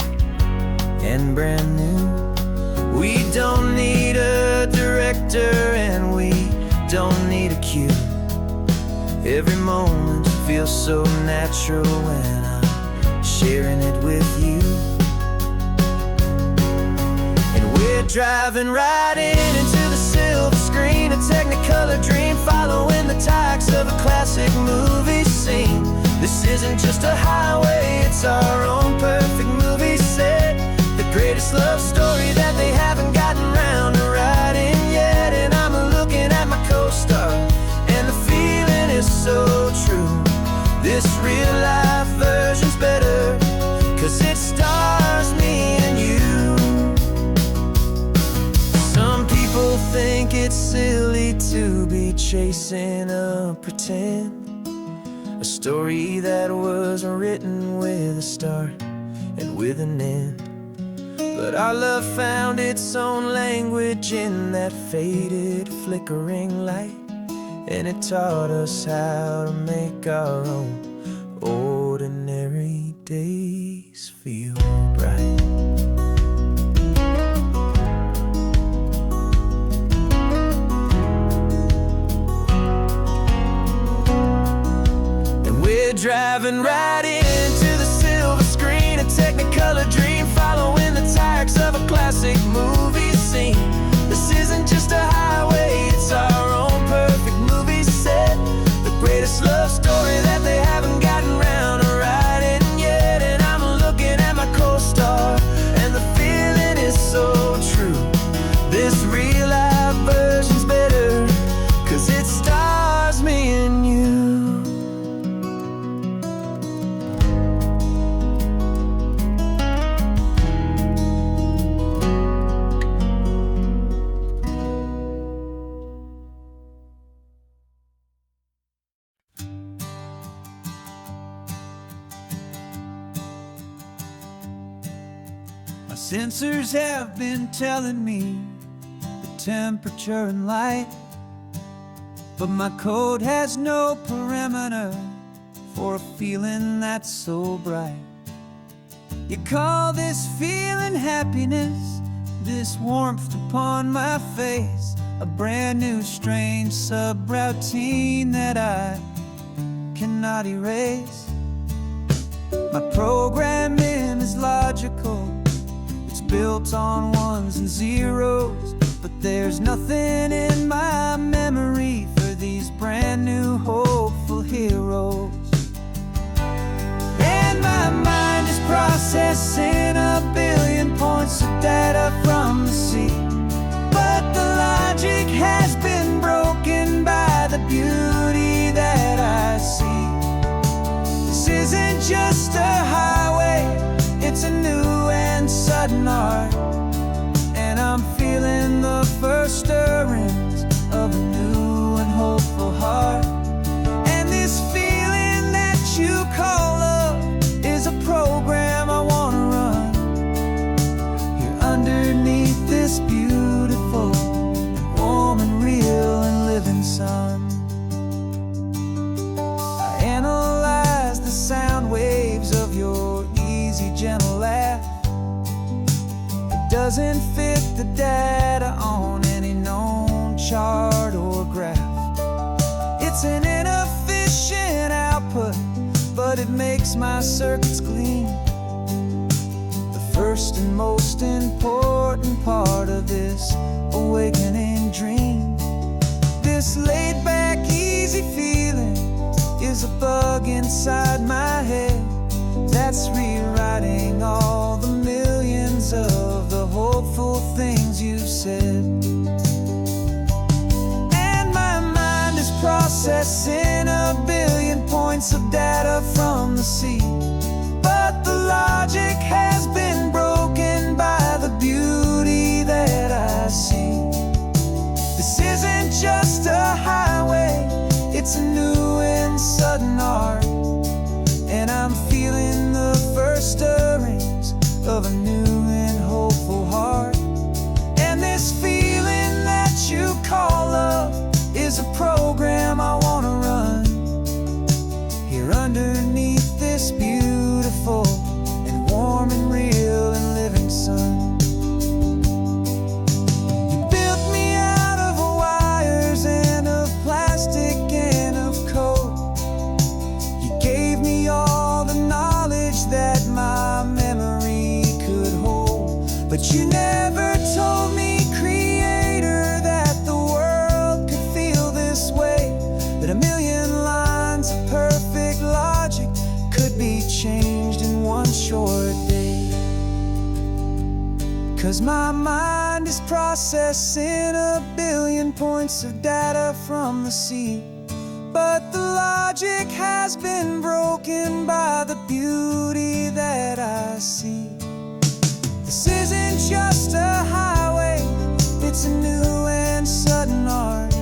and brand new. We don't need a director and we don't need a cue. Every moment feels so natural when I'm sharing it with you. And we're driving right into the silver screen, a Technicolor dream, following the tacks of a classic movie scene. This isn't just a highway, it's our own perfect movie set, the greatest love story that they haven't gotten round to writing yet. And I'm looking at my co-star, and the feeling is so true. This real-life version's better, 'cause it stars me and you. Some people think it's silly to be chasing a pretend, a story that was written with a start and with an end. But our love found its own language in that faded, flickering light, and it taught us how to make our own ordinary days feel bright. And we're driving right into the silver screen, a Technicolor dream, following the tacks of a classic movie scene. This isn't just a highway, it's our own perfect movie set, the greatest love story that they haven't gotten round to writing yet. And I'm looking at my co-star, and the feeling is so true. This real-life version's better, 'cause it stars me and you. Sensors have been telling me the temperature and light, but my code has no parameter for a feeling that's so bright. You call this feeling happiness, this warmth upon my face, a brand new strange subroutine that I cannot erase. My programming is logical, built on ones and zeros, but there's nothing in my memory for these brand new hopeful heroes. And my mind is processing a billion points of data from the sea, but the logic has been broken by the beauty that I see. This isn't just a highway, it's a new and sudden art, and I'm feeling the first stirrings of a new and hopeful heart. And this feeling that you call love is a program I wanna run here underneath this beautiful and warm and real and living sun. I analyze the sound waves of your easy, gentle laugh. It doesn't fit the data on any known chart or graph. It's an inefficient output, but it makes my circuits clean. The first and most important part of this awakening dream. This laid-back, easy feeling is a bug inside my head that's rewriting all the millions of the hopeful things you've said. And my mind is processing a billion points of data from the sea, but the logic has been broken by the beauty that I see. This isn't just a highway, it's a new and sudden art, and I'm feeling the first stirrings of a new and hopeful heart. And this feeling that you call love is a program I wanna run here underneath this beautiful and warm and real and living sun. You built me out of wires and of plastic and of code. You gave me all the knowledge that my memory could hold, but you never told me, Creator, that the world could feel this way, that a million lines of perfect logic could be changed in one short day. 'Cause my mind is processing a billion points of data from the sea, but the logic has been broken by the beauty that I see. This isn't just a highway, it's a new and sudden art,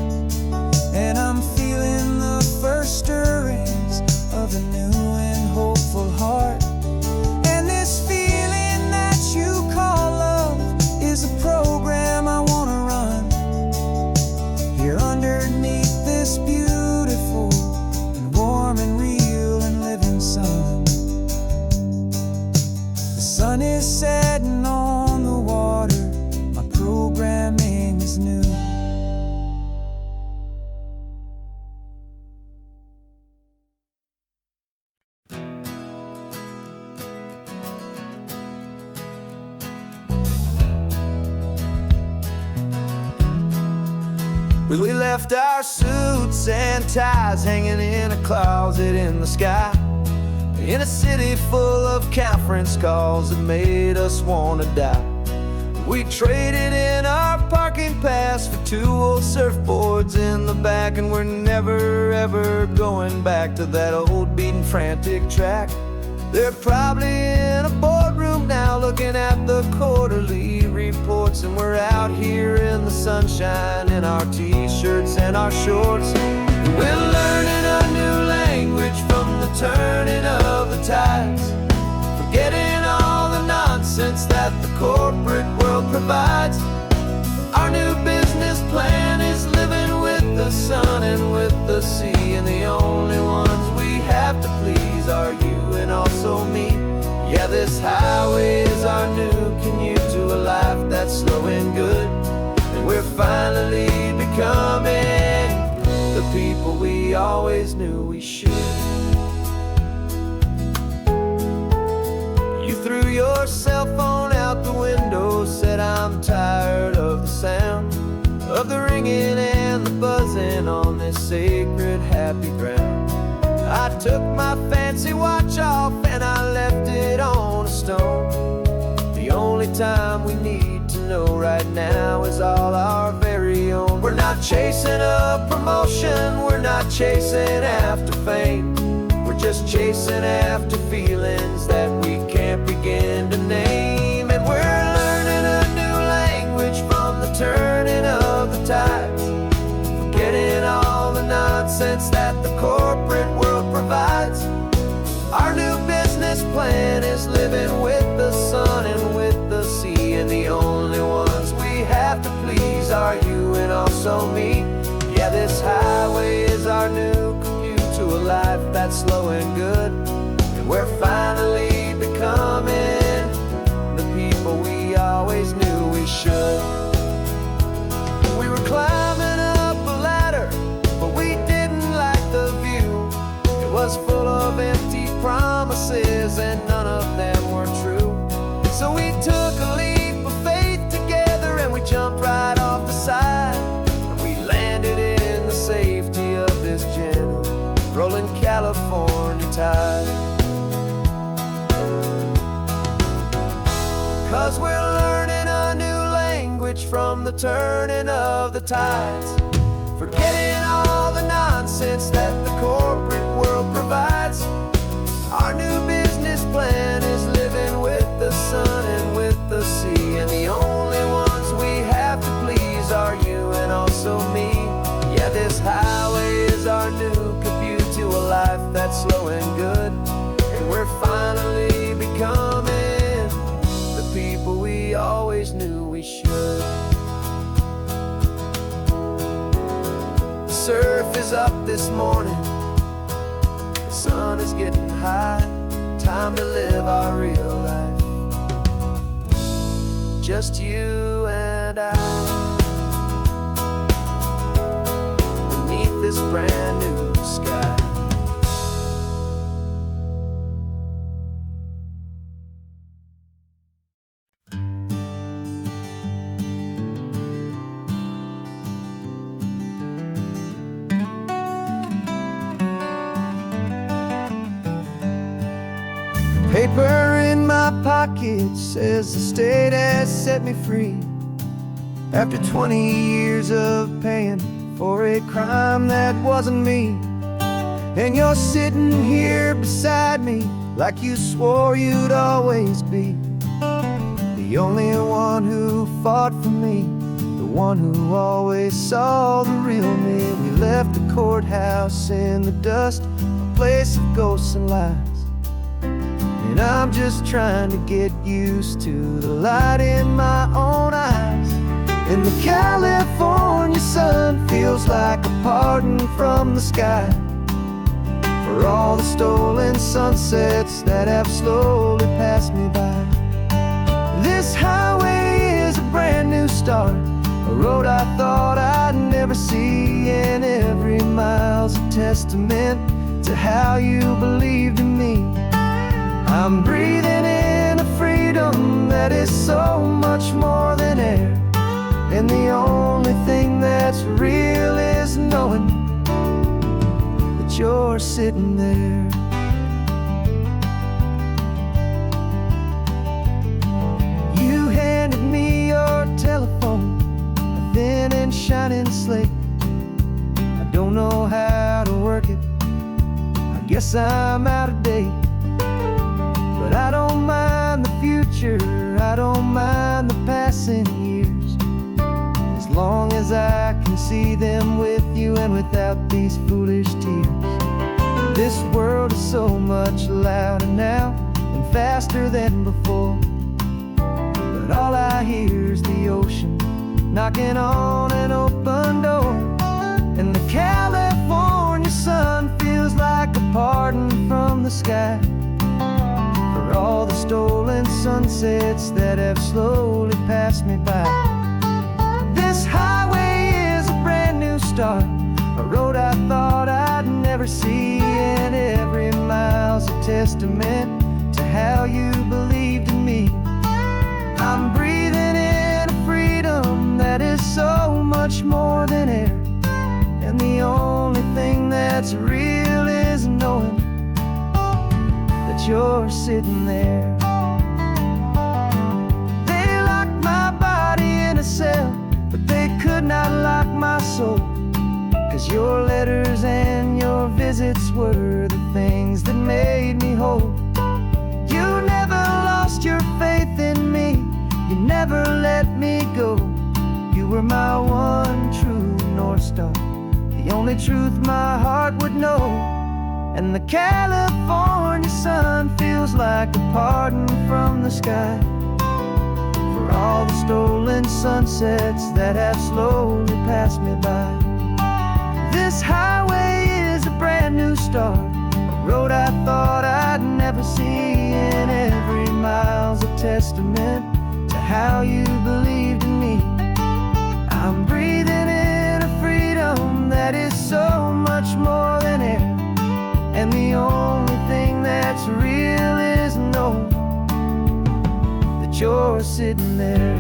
and I'm feeling the first stirrings of a new and hopeful heart. And this feeling that you call love is a program I wanna run here underneath this beautiful and warm and real and living sun. The sun is setting on the water, my programming is new. We left our suits and ties hanging in a closet in the sky, in a city full of conference calls that made us wanna die. We traded in our parking pass for 2 old surfboards in the back, and we're never ever going back to that old beaten frantic track. They're probably in a boardroom now looking at the quarterly reports, and we're out here in the sunshine in our t-shirts and our shorts. We're learning a new language from the turning of the tides, forgetting all the nonsense that the corporate world provides. Our new business plan is living with the sun and with the sea, and the only ones we have to please are you and also me. Yeah, this highway is our new commute to a life that's slow and good, and we're finally becoming the people we always knew we should. You threw your cell phone out the window, said I'm tired of the sound of the ringing and the buzzing on this sacred happy ground. I took my fancy watch off and I left it on a stone. The only time we need to know right now is all our very own. We're not chasing a promotion, we're not chasing after fame, we're just chasing after feelings that we can't begin to name. And we're learning a new language from the turning of the tides, forgetting all the nonsense that the corporate world provides. Our new business plan is living with the sun and with the sea, and the only ones we have to please are you and also me. Yeah, this highway is our new commute to a life that's slow and good, and we're finally becoming the people we always knew we should. We were climbing 'cause we're learning a new language from the turning of the tides. Forgetting all the nonsense that the corporate world provides. Our new business plan is living with the sun and with the sea, and the only ones we have to please are you and also me. Yeah, this highway is our new commute to a life that's slow and good, and we're finally becoming the people we always knew we should. The surf is up this morning, the sun is getting high. Time to live our real life, just you and I, beneath this brand new sky. Paper in my pocket says the state has set me free, after 20 years of paying for a crime that wasn't me. And you're sitting here beside me like you swore you'd always be, the only one who fought for me, the one who always saw the real me. We left the courthouse in the dust, a place of ghosts and lies. And I'm just trying to get used to the light in my own eyes. And the California sun feels like a pardon from the sky for all the stolen sunsets that have slowly passed me by. This highway is a brand new start, a road I thought I'd never see, and every mile's a testament to how you believed in me. I'm breathing in a freedom that is so much more than air, and the only thing that's real is knowing that you're sitting there. You handed me your telephone, a thin and shining slate. I don't know how to work it, I guess I'm out of date. But I don't mind the future, I don't mind the passing years, as long as I can see them with you and without these foolish tears. This world is so much louder now and faster than before, but all I hear is the ocean knocking on an open door. And the California sun feels like a pardon from the sky for all the stolen sunsets that have slowly passed me by. This highway is a brand new start, a road I thought I'd never see, and every mile's a testament to how you believed in me. I'm breathing in a freedom that is so much more than air, and the only thing that's real is knowing that you're sitting there. They locked my body in a cell, but they could not lock my soul, 'cause your letters and your visits were the things that made me whole. You never lost your faith in me, you never let me go. You were my one true North Star, the only truth my heart would know. And the California sun feels like a pardon from the sky for all the stolen sunsets that have slowly passed me by. This highway is a brand new start, a road I thought I'd never see, and every mile's a testament to how you believed in me. I'm breathing in a freedom that is so much more than air, and the only thing that's real is knowing that you're sitting there.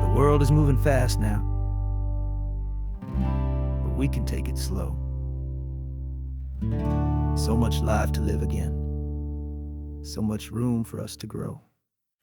The world is moving fast now, but we can take it slow. So much life to live again. So much room for us to grow.